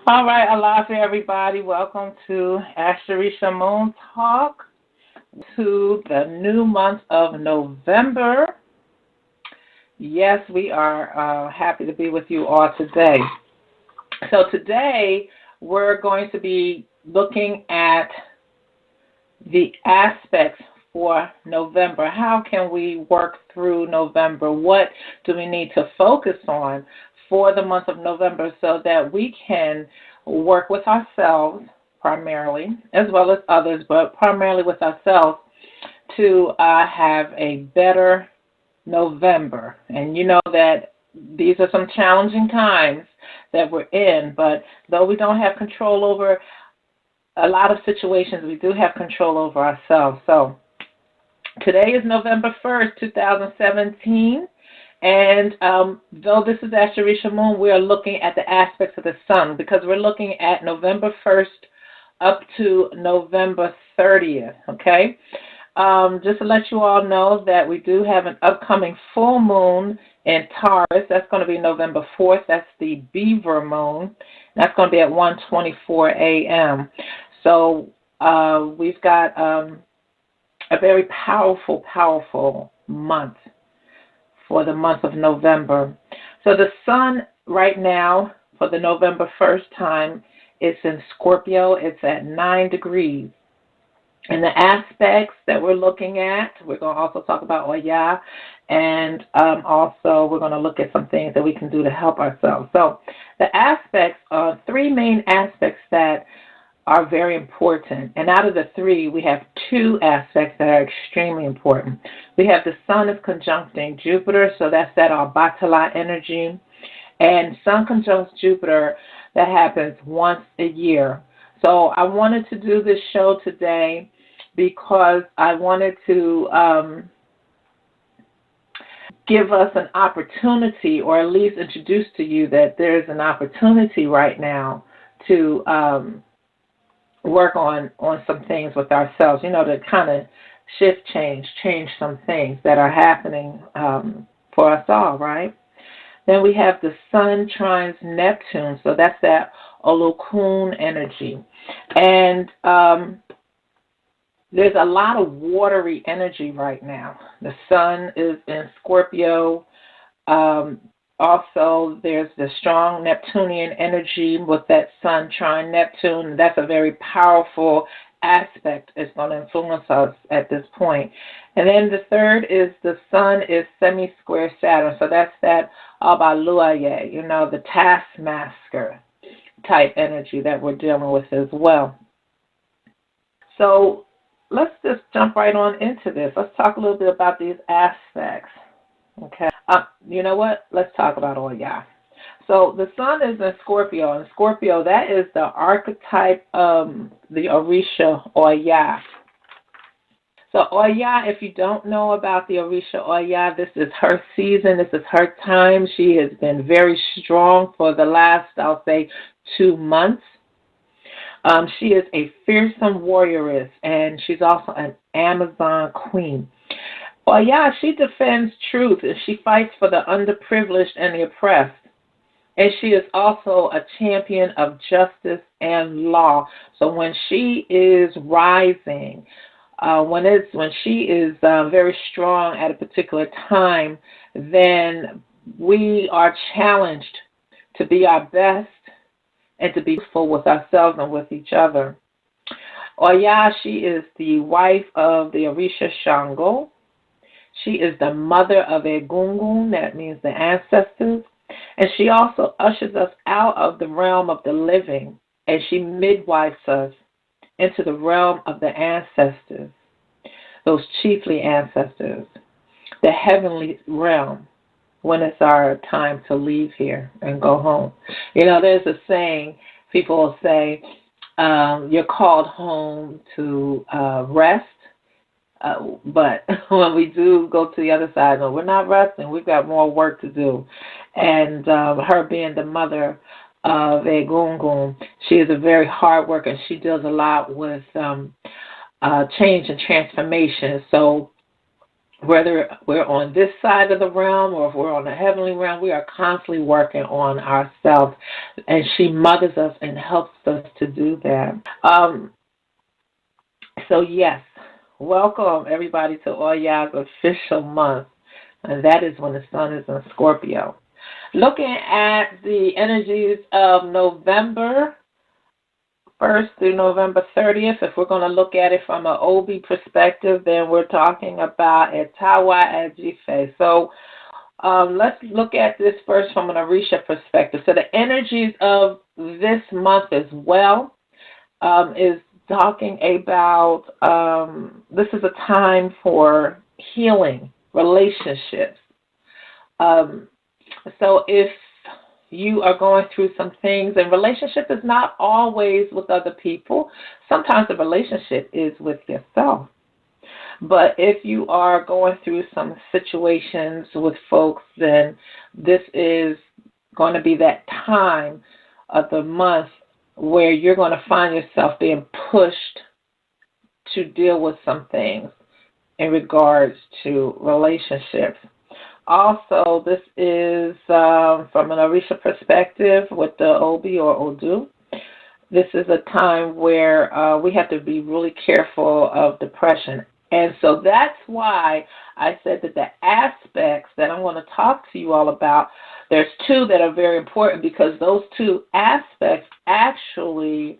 All right, aloha everybody. Welcome to Astrorisa Moon Talk to the new month of November. Yes, we are happy to be with you all today. So today we're going to be looking at the aspects for November. How can we work through November? What do we need to focus on for the month of November so that we can work with ourselves primarily, as well as others, but primarily with ourselves to have a better November? And you know that these are some challenging times that we're in, but though we don't have control over a lot of situations, we do have control over ourselves. So today is November 1st, 2017, and though this is Astrorisa Moon, we are looking at the aspects of the sun because we're looking at November 1st up to November 30th, okay? Just to let you all know that we do have an upcoming full moon in Taurus. That's going to be November 4th. That's the Beaver moon. That's going to be at 1:24 a.m. So we've got a very powerful, powerful month for the month of November. So the sun right now for the November 1st time is in Scorpio. It's at 9 degrees. And the aspects that we're looking at, we're going to also talk about Oya, and also we're going to look at some things that we can do to help ourselves. So the aspects are three main aspects that are very important. And out of the three, we have two aspects that are extremely important. We have the sun is conjuncting Jupiter, so that's that Bathala energy. And sun conjuncts Jupiter, that happens once a year. So I wanted to do this show today because I wanted to give us an opportunity, or at least introduce to you that there's an opportunity right now to work on some things with ourselves, to kind of shift, change some things that are happening for us all, right? Then we have the sun trines Neptune, so that's that Olokun energy. And there's a lot of watery energy right now. The sun is in Scorpio. Also, there's the strong Neptunian energy with that sun trine Neptune. That's a very powerful aspect. It's going to influence us at this point. And then the third is the sun is semi-square Saturn. So that's that Abaluaye, the taskmaster type energy that we're dealing with as well. So let's just jump right on into this. Let's talk a little bit about these aspects. Okay. You know what? Let's talk about Oya. So the sun is in Scorpio, and Scorpio, that is the archetype of the Orisha Oya. So Oya, if you don't know about the Orisha Oya, this is her season, this is her time. She has been very strong for the last, I'll say, 2 months. She is a fearsome warrioress, and she's also an Amazon queen. Oya, she defends truth, and she fights for the underprivileged and the oppressed. And she is also a champion of justice and law. So when she is rising, when she is very strong at a particular time, then we are challenged to be our best and to be faithful with ourselves and with each other. Oya, she is the wife of the Orisha Shango. She is the mother of Egungun, that means the ancestors. And she also ushers us out of the realm of the living, and she midwives us into the realm of the ancestors, those chiefly ancestors, the heavenly realm, when it's our time to leave here and go home. There's a saying, people will say, you're called home to rest. But when we do go to the other side, no, we're not resting. We've got more work to do. And her being the mother of Egungun, she is a very hard worker. She deals a lot with change and transformation. So Whether we're on this side of the realm or if we're on the heavenly realm, we are constantly working on ourselves, and she mothers us and helps us to do that. So yes, welcome everybody to Oya's official month, and that is when the sun is in Scorpio. Looking at the energies of November 1st through November 30th, if we're going to look at it from an Obi perspective, then we're talking about Etawa Ajife. So let's look at this first from an Orisha perspective. So the energies of this month as well is talking about this is a time for healing relationships. So if you are going through some things, and relationship is not always with other people. Sometimes the relationship is with yourself. But if you are going through some situations with folks, then this is going to be that time of the month where you're going to find yourself being pushed to deal with some things in regards to relationships. Also, this is from an Orisha perspective with the Obi or Odu. This is a time where we have to be really careful of depression. And so that's why I said that the aspects that I'm going to talk to you all about, there's two that are very important because those two aspects actually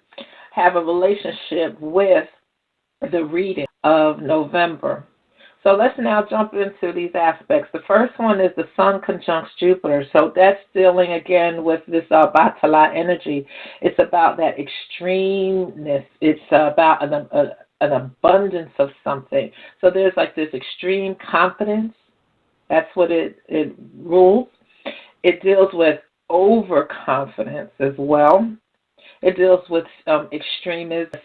have a relationship with the reading of November. So let's now jump into these aspects. The first one is the Sun conjunct Jupiter. So that's dealing again with this Batala energy. It's about that extremeness. It's about an abundance of something. So there's like this extreme confidence. That's what it rules. It deals with overconfidence as well. It deals with extremism.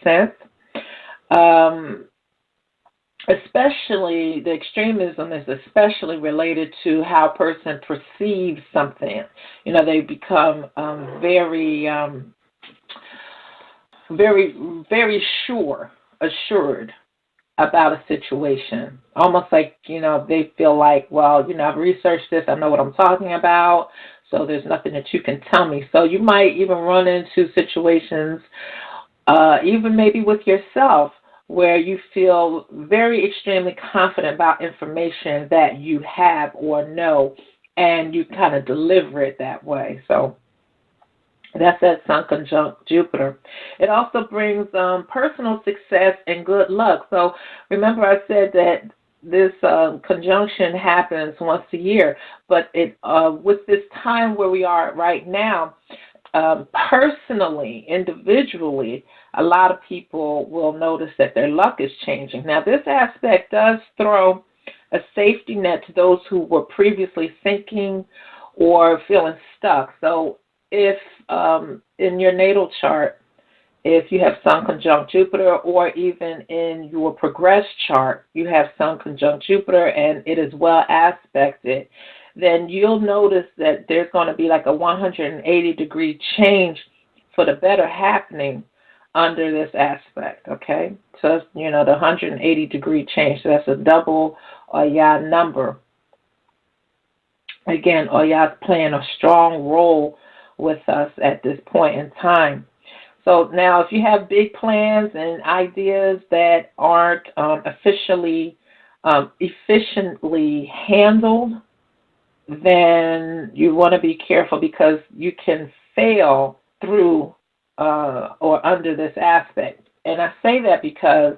Especially the extremism is especially related to how a person perceives something. You know, they become very assured about a situation. Almost like, you know, they feel like, well, you know, I've researched this, I know what I'm talking about, so there's nothing that you can tell me. So you might even run into situations, even maybe with yourself, where you feel very extremely confident about information that you have or know, and you kind of deliver it that way. So that's that Sun conjunct Jupiter. It also brings personal success and good luck. So remember I said that this conjunction happens once a year, but it with this time where we are right now, personally, individually, a lot of people will notice that their luck is changing. Now, this aspect does throw a safety net to those who were previously thinking or feeling stuck. So if in your natal chart, if you have Sun conjunct Jupiter, or even in your progress chart, you have Sun conjunct Jupiter and it is well aspected, then you'll notice that there's going to be like a 180-degree change for the better happening under this aspect, okay? So, you know, the 180-degree change, so that's a double Oya number. Again, Oya's playing a strong role with us at this point in time. So now if you have big plans and ideas that aren't efficiently handled, then you want to be careful because you can fail through or under this aspect. And I say that because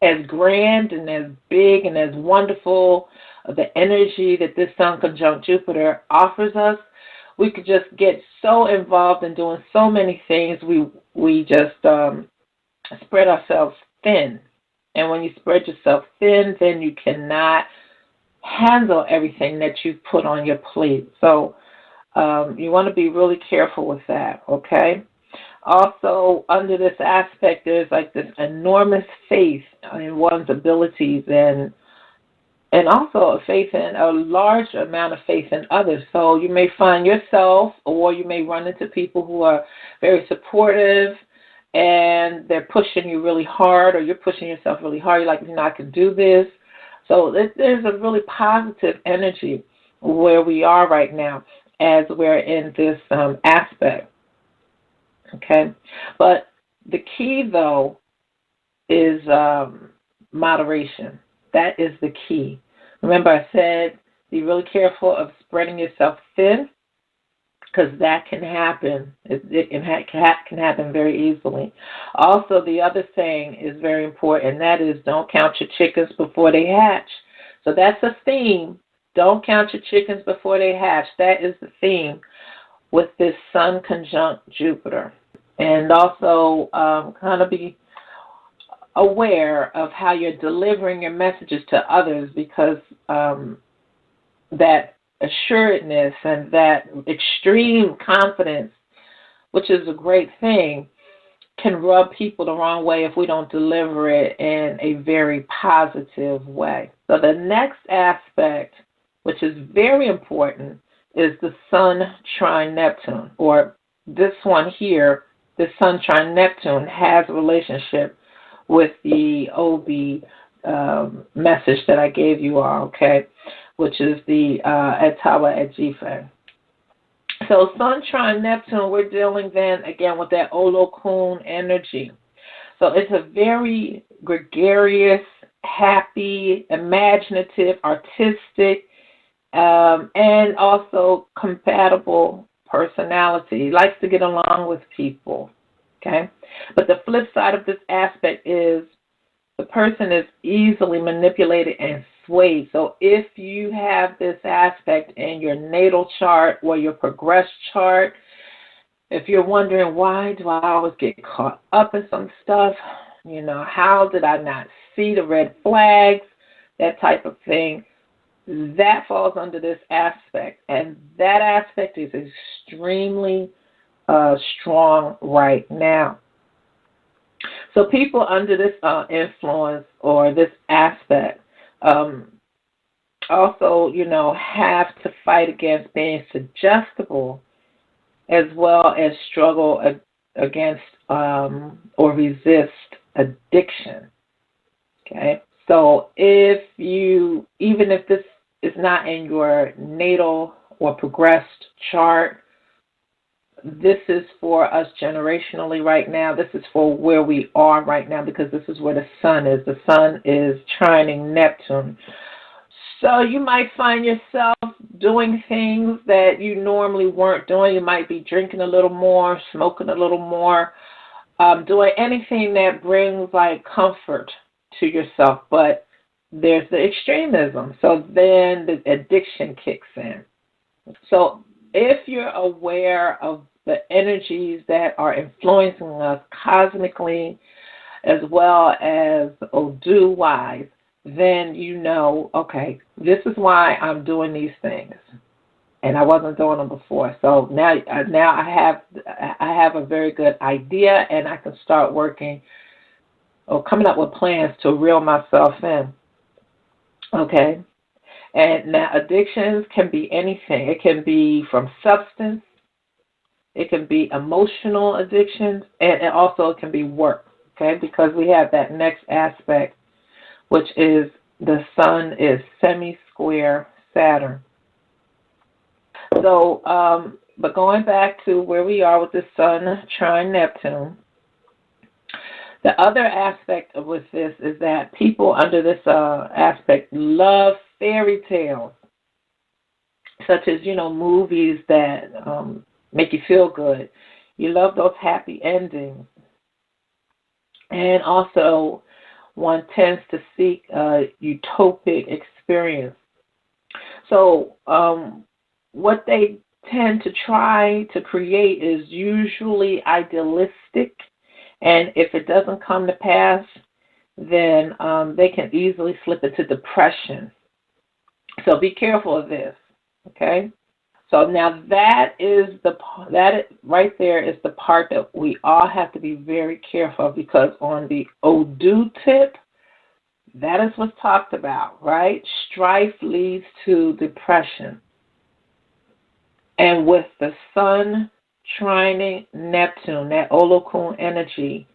as grand and as big and as wonderful the energy that this Sun conjunct Jupiter offers us, we could just get so involved in doing so many things, we just spread ourselves thin. And when you spread yourself thin, then you cannot handle everything that you put on your plate. So you want to be really careful with that, okay? Also, under this aspect, there's like this enormous faith in one's abilities and also a large amount of faith in others. So you may find yourself, or you may run into people who are very supportive and they're pushing you really hard, or you're pushing yourself really hard. You're like, you know, I can do this. So there's a really positive energy where we are right now as we're in this aspect. Okay? But the key, though, is moderation. That is the key. Remember, I said be really careful of spreading yourself thin, because that can happen. It can happen very easily. Also, the other thing is very important, and that is don't count your chickens before they hatch. So that's a theme. Don't count your chickens before they hatch. That is the theme with this Sun conjunct Jupiter. And also kind of be aware of how you're delivering your messages to others, because that assuredness and that extreme confidence, which is a great thing, can rub people the wrong way if we don't deliver it in a very positive way. So the next aspect, which is very important, is the Sun trine Neptune, or this one here, the Sun trine Neptune has a relationship with the OB message that I gave you all, okay, which is the Etawa Ejife. So Sun trine Neptune, we're dealing then again with that Olokun energy. So it's a very gregarious, happy, imaginative, artistic, and also compatible personality. He likes to get along with people, okay? But the flip side of this aspect is the person is easily manipulated and swayed. So if you have this aspect in your natal chart or your progressed chart, if you're wondering, why do I always get caught up in some stuff? You know, how did I not see the red flags? That type of thing. That falls under this aspect. And that aspect is extremely strong right now. So people under this influence or this aspect also, you know, have to fight against being suggestible, as well as struggle against or resist addiction. Okay? So even if this is not in your natal or progressed chart, this is for us generationally right now. This is for where we are right now, because this is where the Sun is. The Sun is trining Neptune. So you might find yourself doing things that you normally weren't doing. You might be drinking a little more, smoking a little more, doing anything that brings like comfort to yourself. But there's the extremism. So then the addiction kicks in. So if you're aware of the energies that are influencing us cosmically as well as Odu-wise, then you know, okay, this is why I'm doing these things, and I wasn't doing them before. So now I have a very good idea, and I can start working or coming up with plans to reel myself in. Okay, and now addictions can be anything. It can be from substance. It can be emotional addictions, and also it can be work, okay, because we have that next aspect, which is the Sun is semi-square Saturn. So, but going back to where we are with the Sun trine Neptune, the other aspect with this is that people under this aspect love fairy tales, such as, you know, movies that make you feel good. You love those happy endings. And also, one tends to seek a utopic experience. So what they tend to try to create is usually idealistic. And if it doesn't come to pass, then they can easily slip into depression. So be careful of this, okay? So now that right there is the part that we all have to be very careful of, because on the Odu tip, that is what's talked about, right? Strife leads to depression. And with the Sun trining Neptune, that Olokun energy,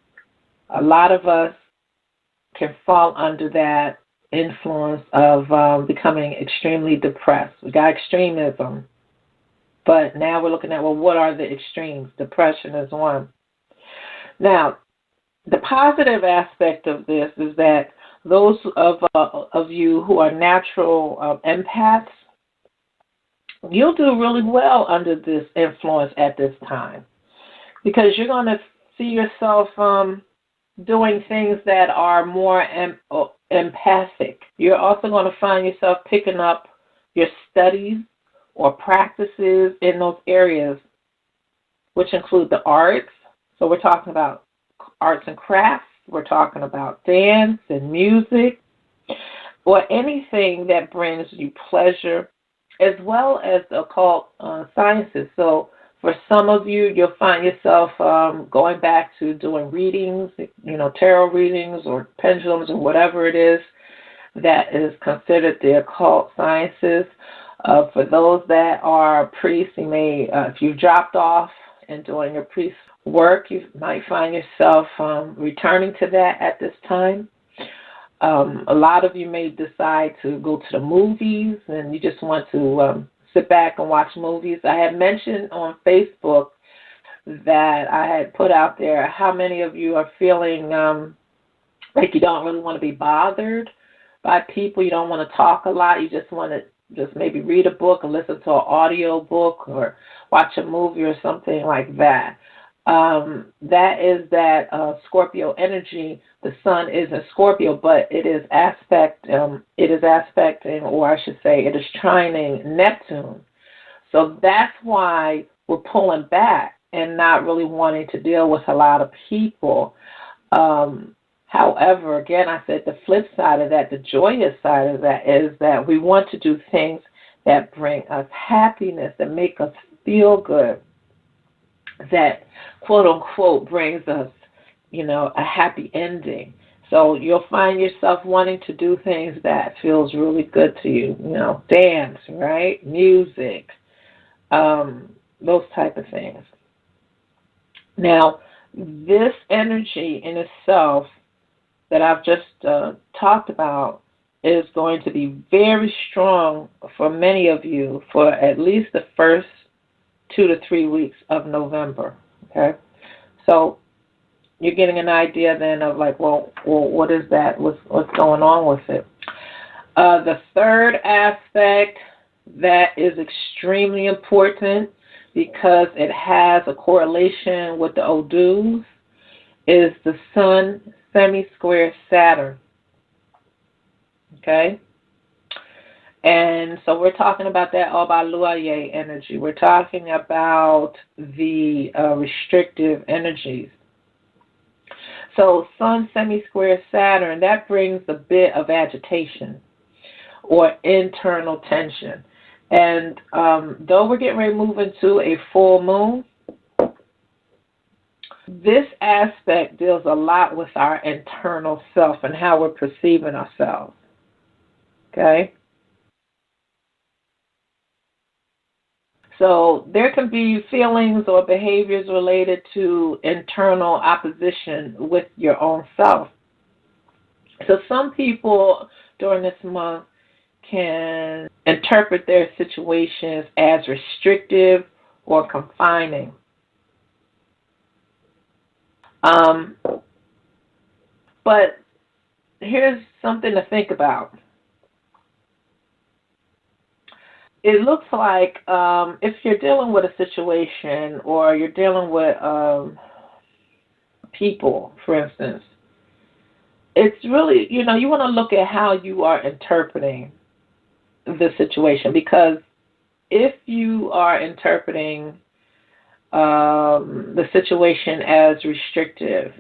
a lot of us can fall under that influence of becoming extremely depressed. We got extremism, but now we're looking at, well, what are the extremes? Depression is one. Now, the positive aspect of this is that those of you who are natural empaths, you'll do really well under this influence at this time, because you're going to see yourself doing things that are more empathic. You're also going to find yourself picking up your studies or practices in those areas, which include the arts. So we're talking about arts and crafts. We're talking about dance and music, or anything that brings you pleasure, as well as the occult sciences. So for some of you, you'll find yourself going back to doing readings, tarot readings or pendulums or whatever it is that is considered the occult sciences. For those that are priests, you may, if you've dropped off and doing your priest work, you might find yourself returning to that at this time. A lot of you may decide to go to the movies and you just want to sit back and watch movies. I had mentioned on Facebook that I had put out there how many of you are feeling like you don't really want to be bothered by people. You don't want to talk a lot. You just want to just maybe read a book or listen to an audio book or watch a movie or something like that. That is that Scorpio energy. The sun is in Scorpio, but it is aspecting, or I should say, it is trining Neptune. So that's why we're pulling back and not really wanting to deal with a lot of people. However, again, I said the flip side of that, the joyous side of that, is that we want to do things that bring us happiness, that make us feel good, that quote unquote brings us, a happy ending. So you'll find yourself wanting to do things that feels really good to you, dance, right? Music, those type of things. Now, this energy in itself that I've just talked about is going to be very strong for many of you for at least the first 2 to 3 weeks of November, okay? So you're getting an idea then of like, well, what is that? What's going on with it? The third aspect that is extremely important because it has a correlation with the Odus is the Sun semi-square Saturn, okay? And so we're talking about that Obaluaye energy. We're talking about the restrictive energies. So Sun semi-square Saturn, that brings a bit of agitation or internal tension. And though we're getting ready to move into a full moon, this aspect deals a lot with our internal self and how we're perceiving ourselves, okay? So there can be feelings or behaviors related to internal opposition with your own self. So some people during this month can interpret their situations as restrictive or confining. But here's something to think about. It looks like if you're dealing with a situation or you're dealing with people, for instance, it's really, you want to look at how you are interpreting the situation, because if you are interpreting the situation as restrictive,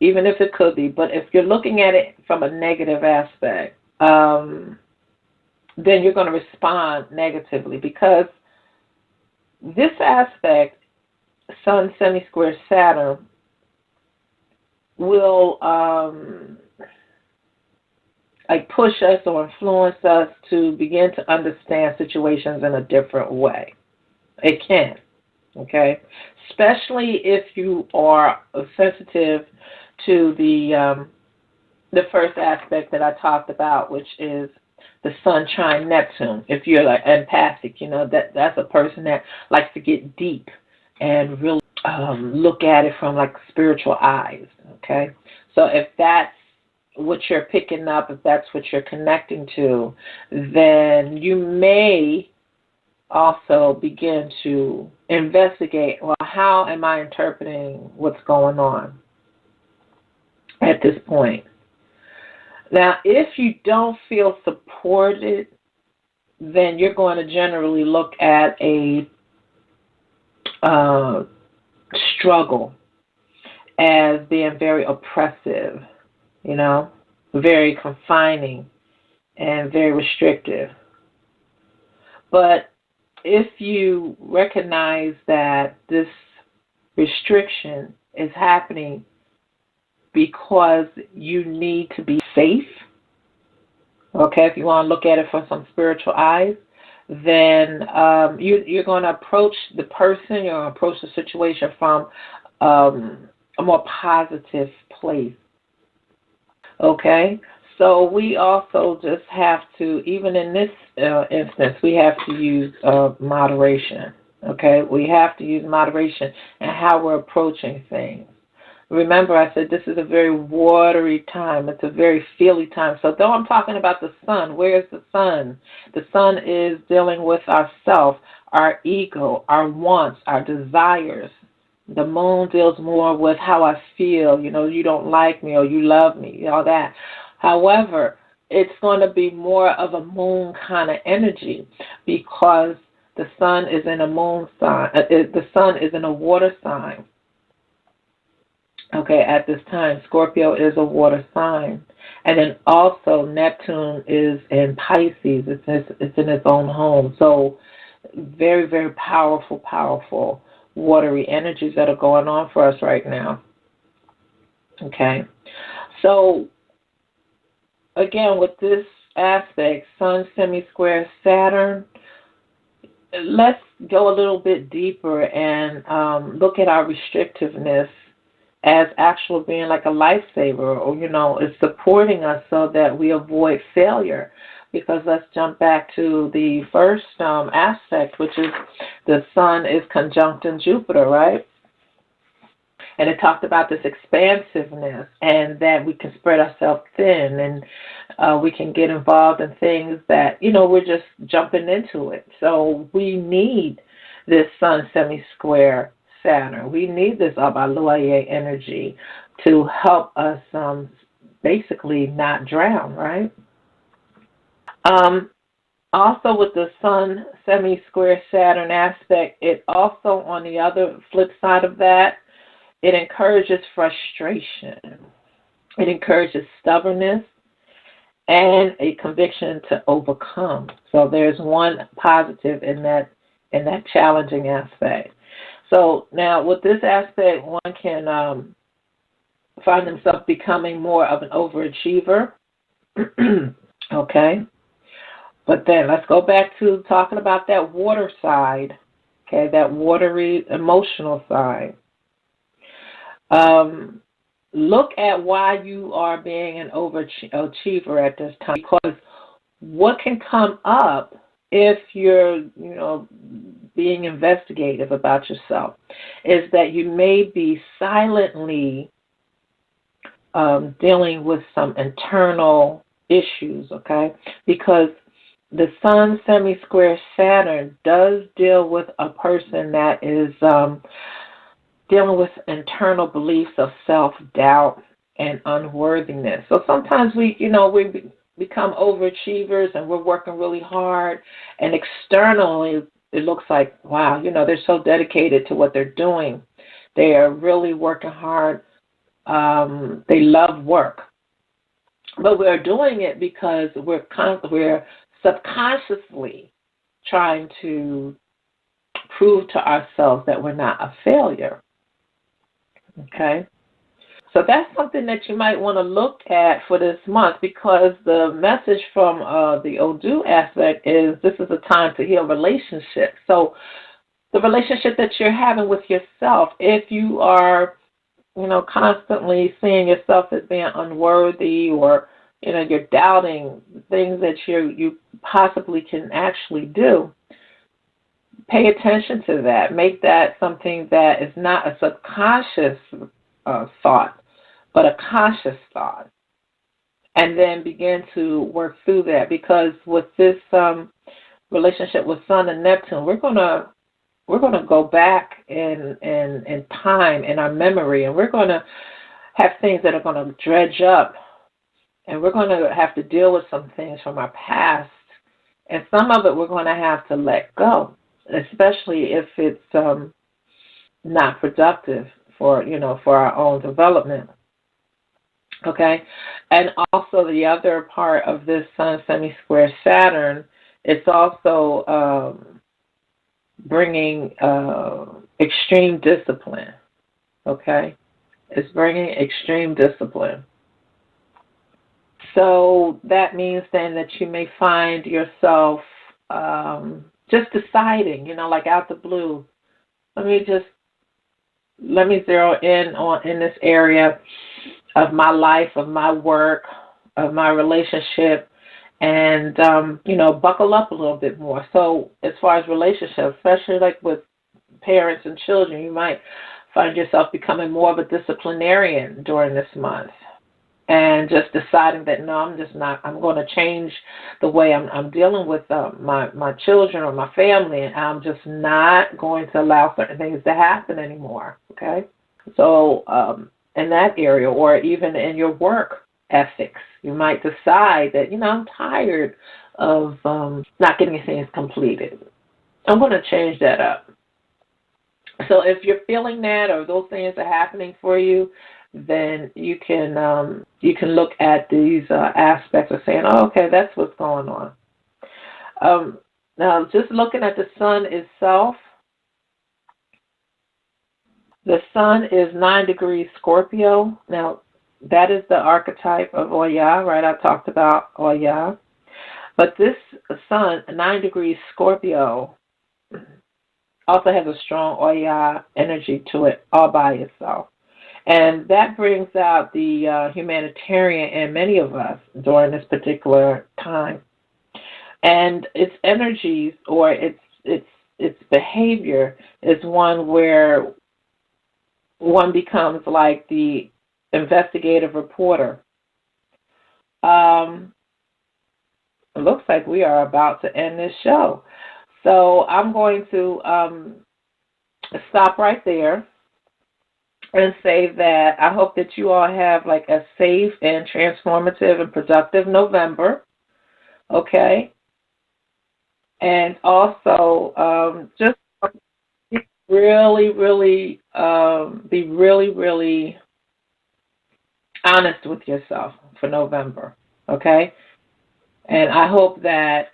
even if it could be, but if you're looking at it from a negative aspect, then you're going to respond negatively, because this aspect, Sun semi-square Saturn, will push us or influence us to begin to understand situations in a different way. It can, okay? Especially if you are sensitive to the the first aspect that I talked about, which is the Sun trine Neptune. If you're like empathic, that's a person that likes to get deep and really look at it from like spiritual eyes. Okay, so if that's what you're picking up, if that's what you're connecting to, then you may also begin to investigate, well, how am I interpreting what's going on at this point? Now, if you don't feel supported, then you're going to generally look at a struggle as being very oppressive, very confining and very restrictive. But if you recognize that this restriction is happening because you need to be safe, okay, if you want to look at it from some spiritual eyes, then you're going to approach the person, you're going to approach the situation from a more positive place, okay? So we also just have to, even in this instance, we have to use moderation, okay? We have to use moderation in how we're approaching things. Remember, I said this is a very watery time. It's a very feely time. So though I'm talking about the sun, where's the sun? The sun is dealing with ourself, our ego, our wants, our desires. The moon deals more with how I feel. You don't like me or you love me, all that. However, it's going to be more of a moon kind of energy because the sun is in a moon sign. The sun is in a water sign. Okay, at this time, Scorpio is a water sign. And then also Neptune is in Pisces. It's in its own home. So very, very powerful watery energies that are going on for us right now. Okay. So, again, with this aspect, Sun semi-square Saturn, let's go a little bit deeper and look at our restrictiveness as actual being like a lifesaver, or, it's supporting us so that we avoid failure. Because let's jump back to the first aspect, which is the sun is conjunct in Jupiter, right? And it talked about this expansiveness and that we can spread ourselves thin and we can get involved in things that, we're just jumping into it. So we need this sun semi-square Saturn. We need this Abaloye energy to help us basically not drown, right? Also with the Sun semi-square Saturn aspect, it also, on the other flip side of that, it encourages frustration. It encourages stubbornness and a conviction to overcome. So there's one positive in that challenging aspect. So now with this aspect, one can find himself becoming more of an overachiever. Okay. But then let's go back to talking about that water side, okay, that watery emotional side. Look at why you are being an overachiever at this time, because what can come up if you're, being investigative about yourself is that you may be silently dealing with some internal issues, okay? Because the Sun semi-square Saturn does deal with a person that is dealing with internal beliefs of self-doubt and unworthiness. So sometimes we become overachievers and we're working really hard, and externally it looks like, wow, they're so dedicated to what they're doing. They are really working hard. They love work. But we're doing it because we're subconsciously trying to prove to ourselves that we're not a failure. Okay? So that's something that you might want to look at for this month, because the message from the Odu aspect is this is a time to heal relationships. So the relationship that you're having with yourself, if you are constantly seeing yourself as being unworthy, or, you're doubting things that you possibly can actually do, pay attention to that. Make that something that is not a subconscious thought, but a conscious thought. And then begin to work through that, because with this relationship with Sun and Neptune, we're gonna go back in time, in our memory, and we're gonna have things that are gonna dredge up, and we're gonna have to deal with some things from our past, and some of it we're gonna have to let go, especially if it's not productive for our own development. Okay, and also the other part of this Sun semi-square Saturn, it's also bringing extreme discipline. Okay, it's bringing extreme discipline. So that means then that you may find yourself just deciding, like out the blue, let me zero in this area of my life, of my work, of my relationship, and buckle up a little bit more. So as far as relationships, especially like with parents and children, you might find yourself becoming more of a disciplinarian during this month, and just deciding that no, I'm going to change the way I'm dealing with my children or my family, and I'm just not going to allow certain things to happen anymore. Okay, so in that area, or even in your work ethics, you might decide that I'm tired of not getting things completed. I'm going to change that up. So if you're feeling that, or those things are happening for you, then you can look at these aspects of saying, oh, okay, that's what's going on. Now, just looking at the Sun itself, the Sun is 9 degrees Scorpio. Now, that is the archetype of Oya, right? I talked about Oya. But this Sun, 9 degrees Scorpio, also has a strong Oya energy to it all by itself. And that brings out the humanitarian in many of us during this particular time. And its energies, or its behavior, is one where one becomes like the investigative reporter. It looks like we are about to end this show. So I'm going to stop right there and say that I hope that you all have like a safe and transformative and productive November. Okay? And also just really, really be really, really honest with yourself for November. Okay? And I hope that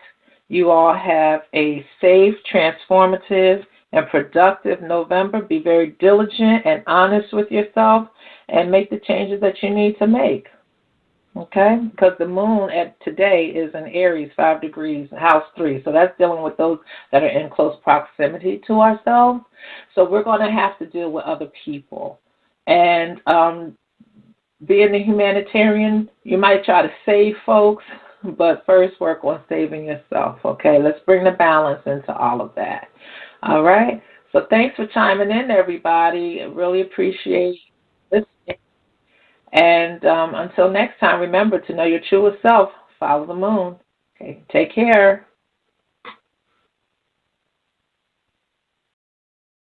you all have a safe, transformative, and productive November. Be very diligent and honest with yourself, and make the changes that you need to make. Okay? Because the moon today is in Aries, 5 degrees, house 3. So that's dealing with those that are in close proximity to ourselves. So we're going to have to deal with other people. And being a humanitarian, you might try to save folks, but first work on saving yourself. Okay? Let's bring the balance into all of that. All right? So thanks for chiming in, everybody. I really appreciate listening. And until next time, remember to know your truest self. Follow the moon. Okay, take care.